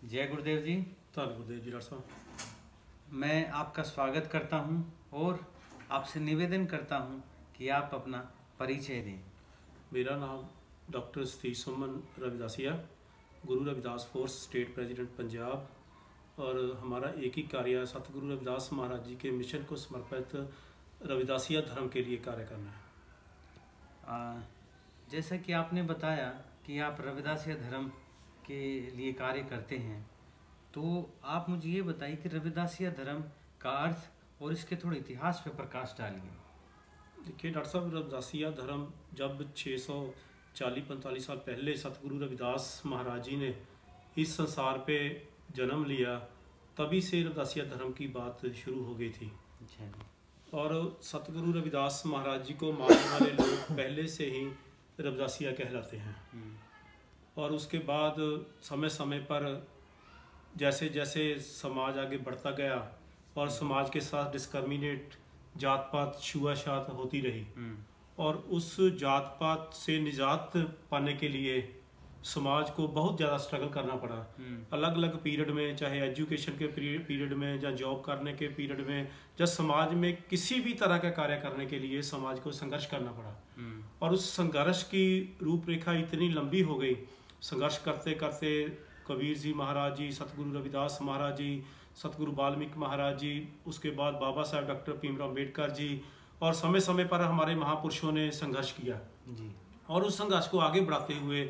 जय गुरुदेव जी। धन गुरुदेव जी डॉक्टर साहब। मैं आपका स्वागत करता हूं और आपसे निवेदन करता हूं कि आप अपना परिचय दें। मेरा नाम डॉक्टर सतीश सुमन Ravidassia, Guru Ravidas force state president Punjab, और हमारा एक ही कार्य सतगुरु रविदास महाराज जी के मिशन को समर्पित रविदासिया धर्म के लिए कार्य करना है। जैसा कि आपने बताया कि आप रविदासिया धर्म के लिए कार्य करते हैं, तो आप मुझे ये बताइए कि रविदासिया धर्म का अर्थ और इसके थोड़े इतिहास पे प्रकाश डालिए। देखिए डॉक्टर साहब, रविदासिया धर्म जब 640-45 साल पहले सतगुरु रविदास महाराज जी ने इस संसार पे जन्म लिया, तभी से रविदासिया धर्म की बात शुरू हो गई थी। और सतगुरु रविदास महाराज जी को मानने वाले लोग पहले से ही रविदासिया कहलाते हैं। और उसके बाद समय समय पर जैसे जैसे समाज आगे बढ़ता गया और समाज के साथ डिस्क्रिमिनेट, जात पात, छुआछात होती रही, और उस जात पात से निजात पाने के लिए समाज को बहुत ज़्यादा स्ट्रगल करना पड़ा। अलग अलग पीरियड में, चाहे एजुकेशन के पीरियड में या जॉब करने के पीरियड में, जब समाज में किसी भी तरह का कार्य करने के लिए समाज को संघर्ष करना पड़ा। और उस संघर्ष की रूपरेखा इतनी लंबी हो गई, संघर्ष करते करते कबीर जी महाराज जी, सतगुरु रविदास महाराज जी, सतगुरु वाल्मीकि महाराज जी, उसके बाद बाबा साहब डॉक्टर भीमराव अम्बेडकर जी, और समय समय पर हमारे महापुरुषों ने संघर्ष किया जी। और उस संघर्ष को आगे बढ़ाते हुए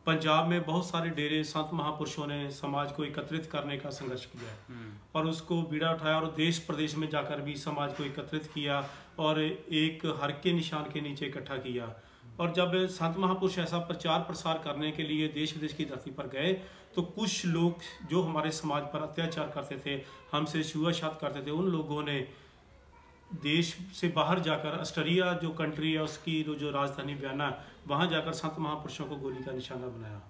पंजाब में बहुत सारे डेरे संत महापुरुषों ने समाज को एकत्रित करने का संघर्ष किया और उसको बीड़ा उठाया, और देश प्रदेश में जाकर भी समाज को एकत्रित किया और एक हर के निशान के नीचे इकट्ठा किया। और जब संत महापुरुष ऐसा प्रचार प्रसार करने के लिए देश विदेश की धरती पर गए, तो कुछ लोग जो हमारे समाज पर अत्याचार करते थे, हमसे छुआछात करते थे, उन लोगों ने देश से बाहर जाकर ऑस्ट्रेलिया जो कंट्री है उसकी जो राजधानी बयाना, वहाँ जाकर संत महापुरुषों को गोली का निशाना बनाया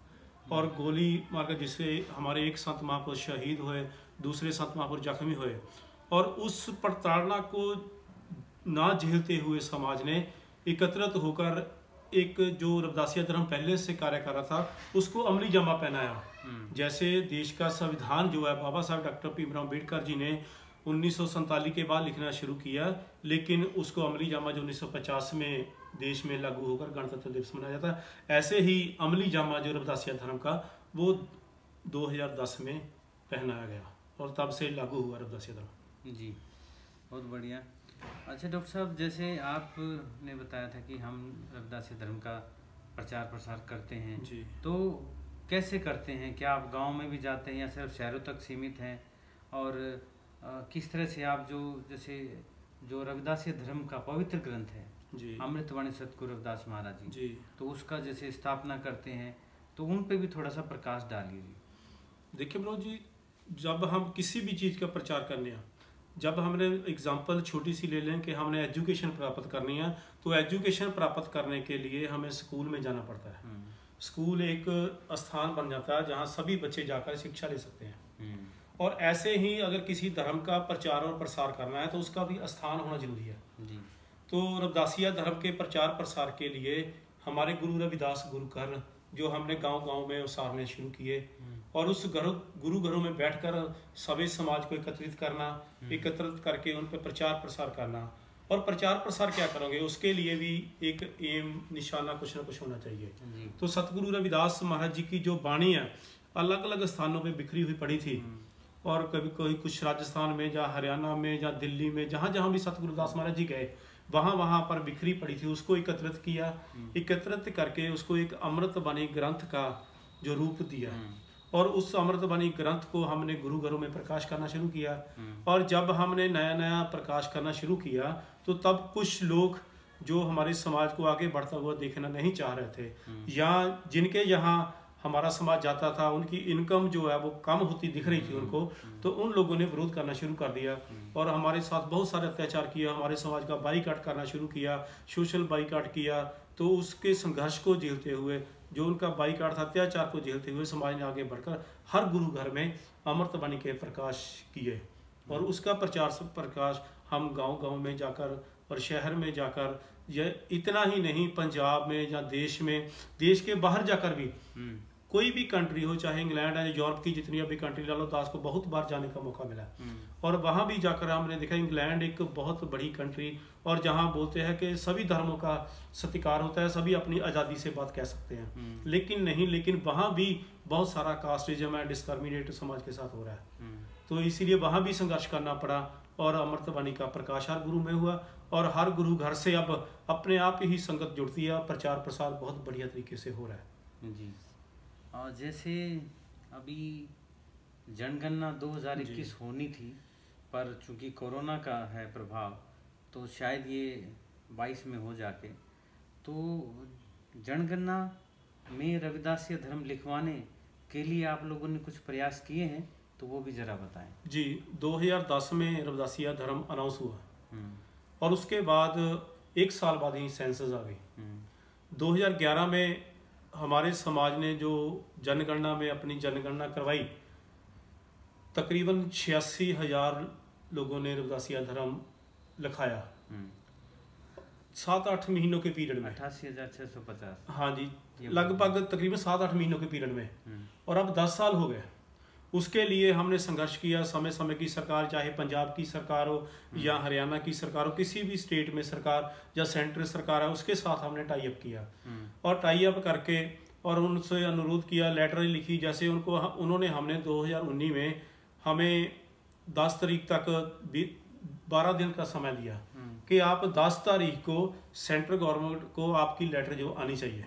और गोली मारकर, जिससे हमारे एक संत महापुरुष शहीद हुए, दूसरे संत महापुरुष जख्मी हुए। और उस प्रताड़ना को ना झेलते हुए समाज ने एकत्रित होकर एक जो रविदासिया धर्म पहले से कार्य कर रहा था उसको अमली जामा पहनाया। जैसे देश का संविधान जो है बाबा साहब डॉक्टर भीमराव अम्बेडकर जी ने 1947 के बाद लिखना शुरू किया, लेकिन उसको अमली जामा जो 1950 में देश में लागू होकर गणतंत्र दिवस मनाया जाता है, ऐसे ही अमली जामा जो रविदासिया धर्म का वो 2010 में पहनाया गया और तब से लागू हुआ रविदासिया धर्म जी। बहुत बढ़िया। अच्छा डॉक्टर साहब, जैसे आपने बताया था कि हम रविदासिया धर्म का प्रचार प्रसार करते हैं जी, तो कैसे करते हैं? क्या आप गांव में भी जाते हैं या सिर्फ शहरों तक सीमित हैं? और किस तरह से आप जैसे जो रविदासिया धर्म का पवित्र ग्रंथ है जी, अमृतवाणी सतगुरु रविदास महाराज जी, तो उसका जैसे स्थापना करते हैं, तो उन पे भी थोड़ा सा प्रकाश डालिए जी। देखिए मनोज जी, जब हम किसी भी चीज़ का प्रचार करने हैं, जब हमने एग्जांपल छोटी सी ले लें कि हमने एजुकेशन प्राप्त करनी है, तो एजुकेशन प्राप्त करने के लिए हमें स्कूल में जाना पड़ता है। स्कूल एक स्थान बन जाता है जहाँ सभी बच्चे जाकर शिक्षा ले सकते हैं। और ऐसे ही अगर किसी धर्म का प्रचार और प्रसार करना है तो उसका भी स्थान होना जरूरी है जी। तो रविदासिया धर्म के प्रचार प्रसार के लिए हमारे गुरु रविदास गुरु घर जो हमने गांव-गांव में उसारने शुरू किए, और उस गुरु घरों में बैठकर सभी समाज को एकत्रित करना, एकत्रित करके उन पर प्रचार प्रसार करना। और प्रचार प्रसार क्या करोगे, उसके लिए भी एक एम, निशाना कुछ ना कुछ होना चाहिए। तो सतगुरु रविदास महाराज जी की जो वाणी है अलग अलग स्थानों पे बिखरी हुई पड़ी थी, और कभी कोई कुछ राजस्थान में या हरियाणा में या दिल्ली में, जहाँ जहाँ भी सतगुरु रविदास महाराज जी गए वहाँ पर बिखरी पड़ी थी, उसको एकत्रित किया, एकत्रित करके उसको एक अमृतवाणी ग्रंथ का जो रूप दिया, और उस अमृतवाणी ग्रंथ को हमने गुरु घरों में प्रकाश करना शुरू किया। और जब हमने नया नया प्रकाश करना शुरू किया, तो तब कुछ लोग जो हमारे समाज को आगे बढ़ता हुआ देखना नहीं चाह रहे थे, या जिनके यहाँ हमारा समाज जाता था उनकी इनकम जो है वो कम होती दिख रही थी उनको, तो उन लोगों ने विरोध करना शुरू कर दिया और हमारे साथ बहुत सारे अत्याचार किया, हमारे समाज का बाईकाट करना शुरू किया, सोशल बाईकाट किया। तो उसके संघर्ष को झेलते हुए, जो उनका बाईकाट था, अत्याचार को झेलते हुए समाज ने आगे बढ़कर हर गुरु घर में अमृतवाणी के प्रकाश किए, और उसका प्रचार प्रकाश हम गाँव-गाँव में जाकर और शहर में जाकर, यह इतना ही नहीं, पंजाब में या देश में, देश के बाहर जाकर भी कोई भी कंट्री हो, चाहे इंग्लैंड है, यूरोप की जितनी अभी कंट्री ला लो, दास को बहुत बार जाने का मौका मिला और वहाँ भी जाकर हमने देखा इंग्लैंड एक बहुत बड़ी कंट्री, और जहाँ बोलते हैं कि सभी धर्मों का सत्कार होता है, सभी अपनी आज़ादी से बात कह सकते हैं, लेकिन नहीं, लेकिन वहाँ भी बहुत सारा कास्टिज्म है, डिस्क्रिमिनेट समाज के साथ हो रहा है। तो इसीलिए वहाँ भी संघर्ष करना पड़ा और अमृतवाणी का प्रकाश हर गुरु में हुआ और हर गुरु घर से अब अपने आप ही संगत जुड़ती है, प्रचार प्रसार बहुत बढ़िया तरीके से हो रहा है जी। और जैसे अभी जनगणना 2021 होनी थी, पर चूंकि कोरोना का है प्रभाव, तो शायद ये 22 में हो जाके, तो जनगणना में रविदासीय धर्म लिखवाने के लिए आप लोगों ने कुछ प्रयास किए हैं, तो वो भी ज़रा बताएं। जी, 2010 में रविदासीय धर्म अनाउंस हुआ और उसके बाद 1 साल बाद ही सेंसस आ गई। 2011 में हमारे समाज ने जो जनगणना में अपनी जनगणना करवाई, तकरीबन 86,000 लोगों ने रविदासीय धर्म लिखाया 7-8 महीनों के पीरियड में। 88,650। हाँ जी, लगभग तकरीबन 7-8 महीनों के पीरियड में, और अब 10 साल हो गए। उसके लिए हमने संघर्ष किया, समय समय की सरकार, चाहे पंजाब की सरकार हो या हरियाणा की सरकार हो, किसी भी स्टेट में सरकार या सेंट्रल सरकार है, उसके साथ हमने टाई अप किया और टाई अप करके और उनसे अनुरोध किया, लेटर लिखी। जैसे उन्होंने हमने 2019 में हमें 10 तारीख तक 12 दिन का समय दिया कि आप 10 तारीख को सेंट्रल गवर्नमेंट को आपकी लेटर जो आनी चाहिए,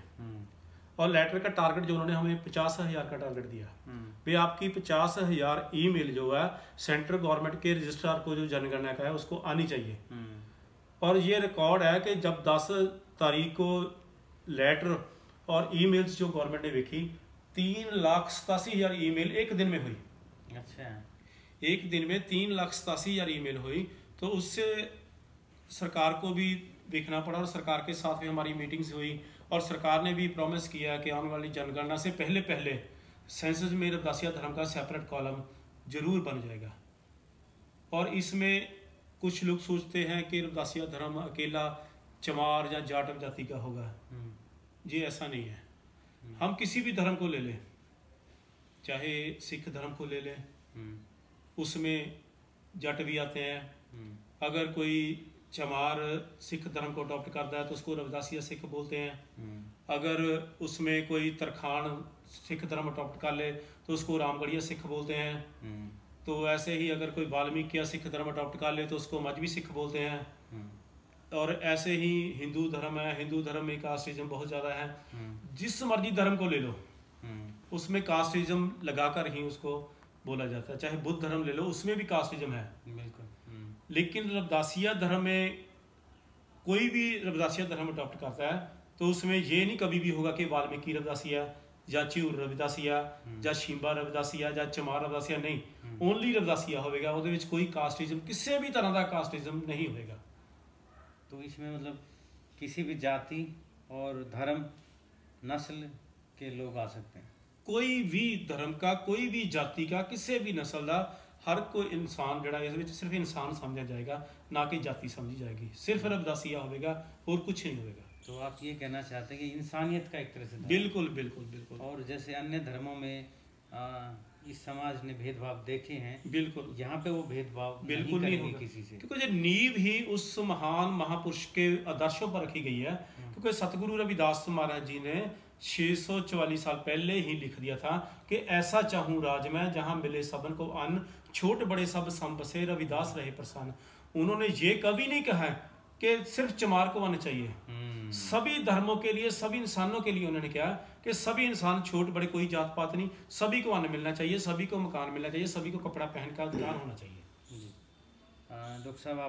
और लेटर का टारगेट जो उन्होंने हमें 50,000 का टारगेट दिया, वे आपकी 50,000 ईमेल जो है सेंट्रल गवर्नमेंट के रजिस्ट्रार को जो जनगणना का है उसको आनी चाहिए। और ये रिकॉर्ड है कि जब 10 तारीख को लेटर और ईमेल्स जो गवर्नमेंट ने देखी, 3,87,000 ईमेल एक दिन में हुई। अच्छा, एक दिन में 3,87,000 ईमेल हुई। तो उससे सरकार को भी देखना पड़ा और सरकार के साथ भी हमारी मीटिंग्स हुई और सरकार ने भी प्रॉमिस किया कि आने वाली जनगणना से पहले पहले सेंसस में रविदासीय धर्म का सेपरेट कॉलम जरूर बन जाएगा। और इसमें कुछ लोग सोचते हैं कि रविदासीय धर्म अकेला चमार या जाट जाति का होगा। जी ऐसा नहीं है। हम किसी भी धर्म को ले लें, चाहे सिख धर्म को ले लें, उसमें जट भी आते हैं। अगर कोई चमार सिख धर्म को अडॉप्ट करता है तो उसको रविदासीय सिख बोलते हैं। अगर उसमें कोई तरखान सिख धर्म अडॉप्ट कर ले तो उसको रामगढ़िया सिख बोलते हैं। तो ऐसे ही अगर कोई वाल्मीकि सिख धर्म अडॉप्ट कर ले तो उसको मजहबी सिख बोलते हैं। और ऐसे ही हिंदू धर्म है, हिंदू धर्म में कास्टिज्म बहुत ज़्यादा है। जिस मर्जी धर्म को ले लो उसमें कास्टिज्म लगाकर ही उसको बोला जाता है। चाहे बुद्ध धर्म ले लो, उसमें भी कास्टिज्म है। बिल्कुल। लेकिन रविदासीय धर्म में कोई भी रविदासीय धर्म अडॉप्ट करता है तो उसमें ये नहीं कभी भी होगा कि वाल्मीकि रविदासीय या चिऊर रविदासीय या शिंबा रविदासीय या चमार रविदासीय, नहीं, ओनली रविदासीय होगा। ਉਹਦੇ ਵਿੱਚ कोई कास्टिज्म किसी भी तरह का कास्टिज्म नहीं होगा। तो इसमें मतलब किसी भी जाति और धर्म नस्ल के लोग आ सकते हैं। कोई भी धर्म का, कोई भी जाति का, किसी भी नस्ल का हर कोई इंसान जड़ा इस सिर्फ इंसान समझा जाएगा, ना कि जाति समझी जाएगी। सिर्फ रविदासीय होगा और कुछ नहीं होगा। तो आप ये कहना चाहते हैं कि इंसानियत का एक तरह से बिल्कुल बिल्कुल बिल्कुल। और जैसे अन्य धर्मों में इस समाज ने भेदभाव देखे हैं, बिल्कुल यहाँ पे वो भेदभाव बिल्कुल नहीं होगा किसी से, क्योंकि जो नींव ही उस महान महापुरुष के आदर्शों पर रखी गई है। क्योंकि सतगुरु रविदास महाराज जी ने 644 साल पहले ही लिख दिया था कि ऐसा चाहूँ राज में जहाँ मिले सबन को अन्न, छोट बड़े सब बसे रविदास रहे प्रसन्न। उन्होंने ये कभी नहीं कहा है कि सिर्फ चमार को अन्न चाहिए। सभी धर्मों के लिए, सभी इंसानों के लिए उन्होंने कहा कि सभी इंसान, छोट बड़े कोई जात पात नहीं, सभी को अन्न मिलना चाहिए, सभी को मकान मिलना चाहिए, सभी को कपड़ा पहन का अधिकार होना चाहिए। डॉक्टर साहब,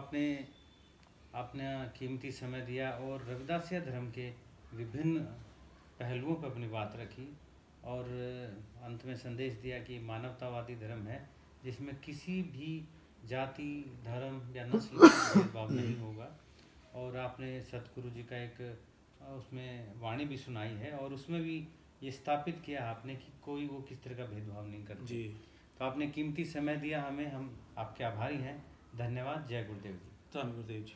आपने कीमती समय दिया और रविदासीय धर्म के विभिन्न पहलुओं पर अपनी बात रखी और अंत में संदेश दिया कि मानवतावादी धर्म है जिसमें किसी भी जाति, धर्म या नस्ल का भेदभाव नहीं होगा। और आपने सतगुरु जी का एक उसमें वाणी भी सुनाई है और उसमें भी ये स्थापित किया आपने कि कोई वो किस तरह का भेदभाव नहीं करते जी। तो आपने कीमती समय दिया हमें, हम आपके आभारी हैं। धन्यवाद। जय गुरुदेव जी। धन्य गुरुदेव जी।